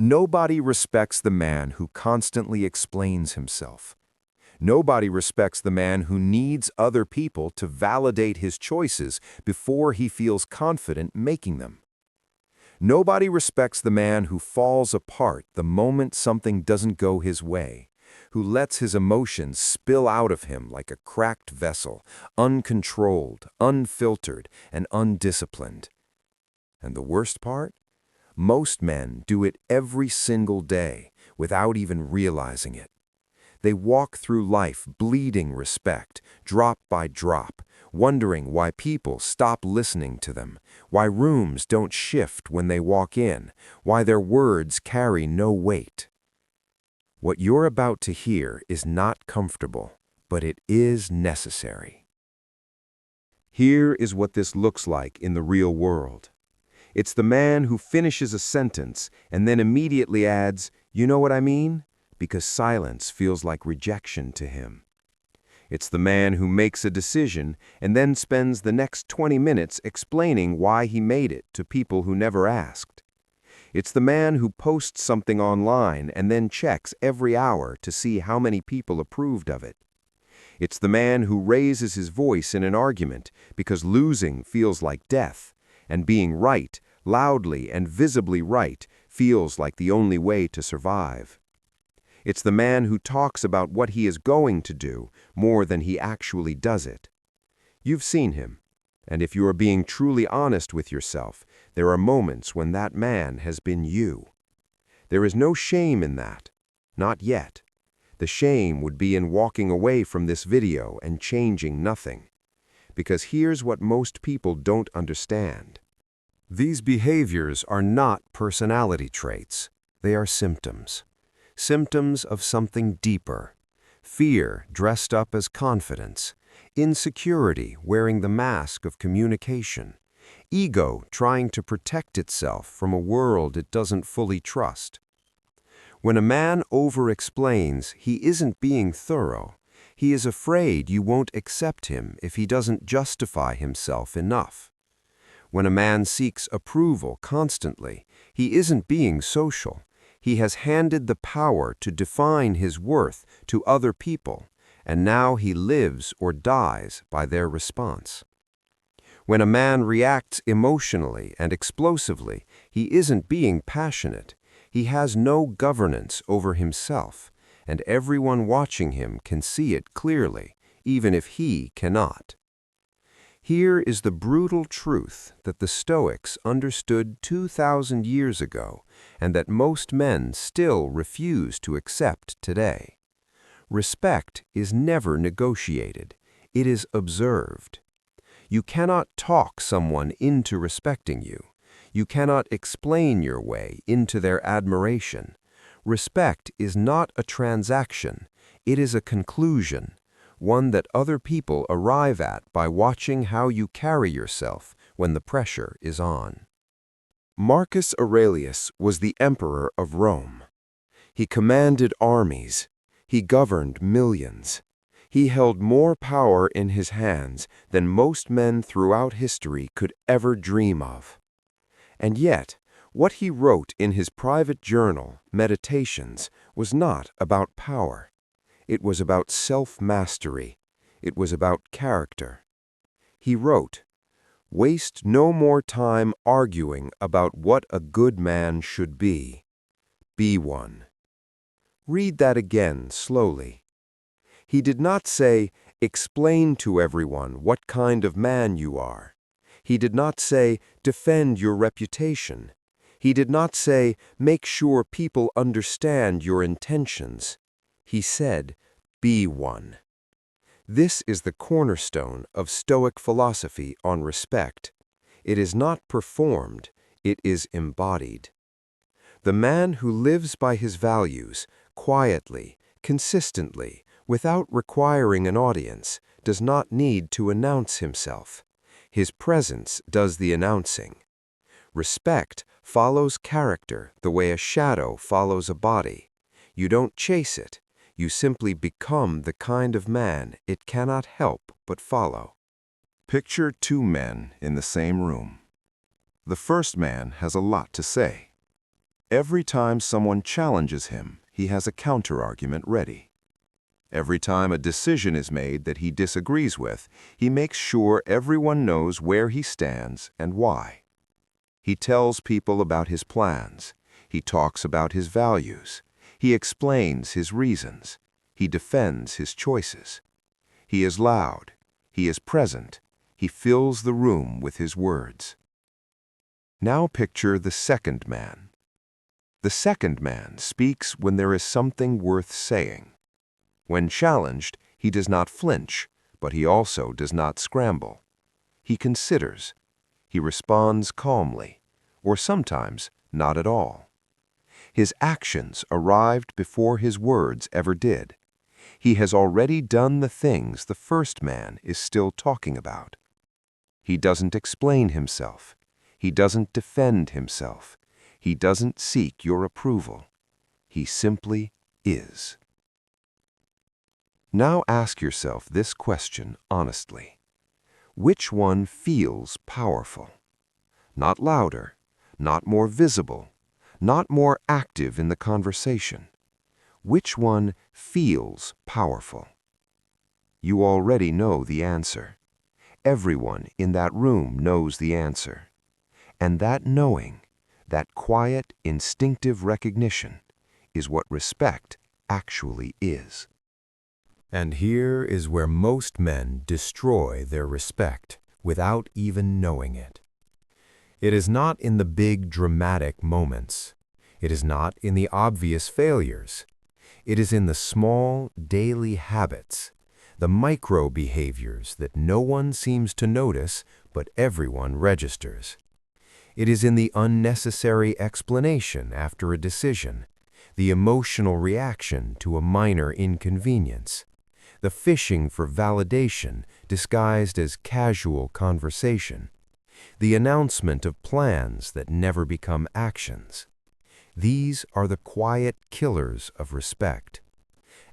Nobody respects the man who constantly explains himself. Nobody respects the man who needs other people to validate his choices before he feels confident making them. Nobody respects the man who falls apart the moment something doesn't go his way, who lets his emotions spill out of him like a cracked vessel, uncontrolled, unfiltered, and undisciplined. And the worst part? Most men do it every single day without even realizing it. They walk through life bleeding respect, drop by drop, wondering why people stop listening to them, why rooms don't shift when they walk in, why their words carry no weight. What you're about to hear is not comfortable, but it is necessary. Here is what this looks like in the real world. It's the man who finishes a sentence and then immediately adds, "You know what I mean?" because silence feels like rejection to him. It's the man who makes a decision and then spends the next 20 minutes explaining why he made it to people who never asked. It's the man who posts something online and then checks every hour to see how many people approved of it. It's the man who raises his voice in an argument because losing feels like death, and being right, loudly and visibly right, feels like the only way to survive. It's the man who talks about what he is going to do more than he actually does it. You've seen him, and if you are being truly honest with yourself, there are moments when that man has been you. There is no shame in that. Not yet. The shame would be in walking away from this video and changing nothing. Because here's what most people don't understand. These behaviors are not personality traits. They are symptoms. Symptoms of something deeper. Fear dressed up as confidence. Insecurity wearing the mask of communication. Ego trying to protect itself from a world it doesn't fully trust. When a man over-explains, he isn't being thorough. He is afraid you won't accept him if he doesn't justify himself enough. When a man seeks approval constantly, he isn't being social. He has handed the power to define his worth to other people, and now he lives or dies by their response. When a man reacts emotionally and explosively, he isn't being passionate. He has no governance over himself, and everyone watching him can see it clearly, even if he cannot. Here is the brutal truth that the Stoics understood 2,000 years ago and that most men still refuse to accept today. Respect is never negotiated. It is observed. You cannot talk someone into respecting you. You cannot explain your way into their admiration. Respect is not a transaction. It is a conclusion. One that other people arrive at by watching how you carry yourself when the pressure is on. Marcus Aurelius was the emperor of Rome. He commanded armies. He governed millions. He held more power in his hands than most men throughout history could ever dream of. And yet, what he wrote in his private journal, Meditations, was not about power. It was about self-mastery. It was about character. He wrote, "Waste no more time arguing about what a good man should be. Be one." Read that again slowly. He did not say, "Explain to everyone what kind of man you are." He did not say, "Defend your reputation." He did not say, "Make sure people understand your intentions." He said, "Be one." This is the cornerstone of Stoic philosophy on respect. It is not performed, it is embodied. The man who lives by his values, quietly, consistently, without requiring an audience, does not need to announce himself. His presence does the announcing. Respect follows character the way a shadow follows a body. You don't chase it. You simply become the kind of man it cannot help but follow. Picture two men in the same room. The first man has a lot to say. Every time someone challenges him, he has a counterargument ready. Every time a decision is made that he disagrees with, he makes sure everyone knows where he stands and why. He tells people about his plans. He talks about his values. He explains his reasons. He defends his choices. He is loud. He is present. He fills the room with his words. Now picture the second man. The second man speaks when there is something worth saying. When challenged, he does not flinch, but he also does not scramble. He considers. He responds calmly, or sometimes not at all. His actions arrived before his words ever did. He has already done the things the first man is still talking about. He doesn't explain himself. He doesn't defend himself. He doesn't seek your approval. He simply is. Now ask yourself this question honestly. Which one feels powerful? Not louder, not more visible, not more active in the conversation. Which one feels powerful? You already know the answer. Everyone in that room knows the answer. And that knowing, that quiet, instinctive recognition, is what respect actually is. And here is where most men destroy their respect without even knowing it. It is not in the big dramatic moments. It is not in the obvious failures. It is in the small daily habits, the micro behaviors that no one seems to notice but everyone registers. It is in the unnecessary explanation after a decision, the emotional reaction to a minor inconvenience, the fishing for validation disguised as casual conversation, the announcement of plans that never become actions. These are the quiet killers of respect,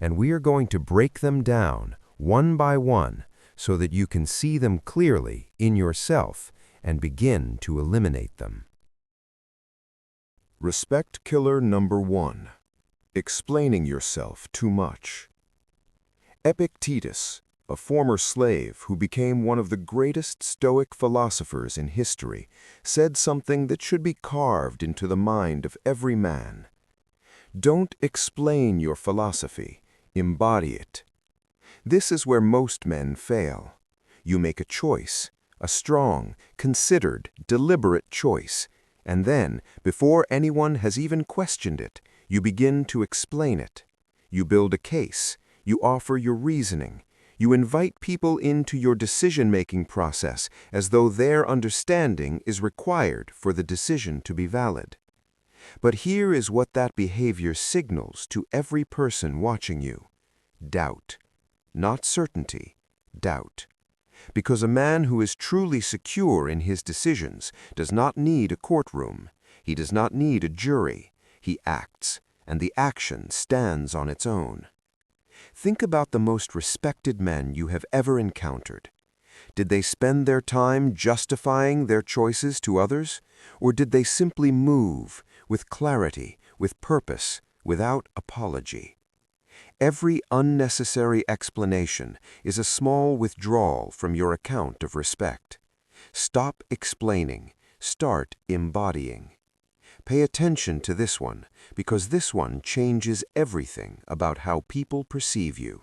and we are going to break them down one by one so that you can see them clearly in yourself and begin to eliminate them. Respect killer number 1. Explaining yourself too much. Epictetus, a former slave who became one of the greatest Stoic philosophers in history, said something that should be carved into the mind of every man. Don't explain your philosophy, embody it. This is where most men fail. You make a choice, a strong, considered, deliberate choice, and then, before anyone has even questioned it, you begin to explain it. You build a case. You offer your reasoning. You invite people into your decision-making process as though their understanding is required for the decision to be valid. But here is what that behavior signals to every person watching you. Doubt. Not certainty. Doubt. Because a man who is truly secure in his decisions does not need a courtroom. He does not need a jury. He acts, and the action stands on its own. Think about the most respected men you have ever encountered. Did they spend their time justifying their choices to others, or did they simply move with clarity, with purpose, without apology? Every unnecessary explanation is a small withdrawal from your account of respect. Stop explaining. Start embodying. Pay attention to this one, because this one changes everything about how people perceive you.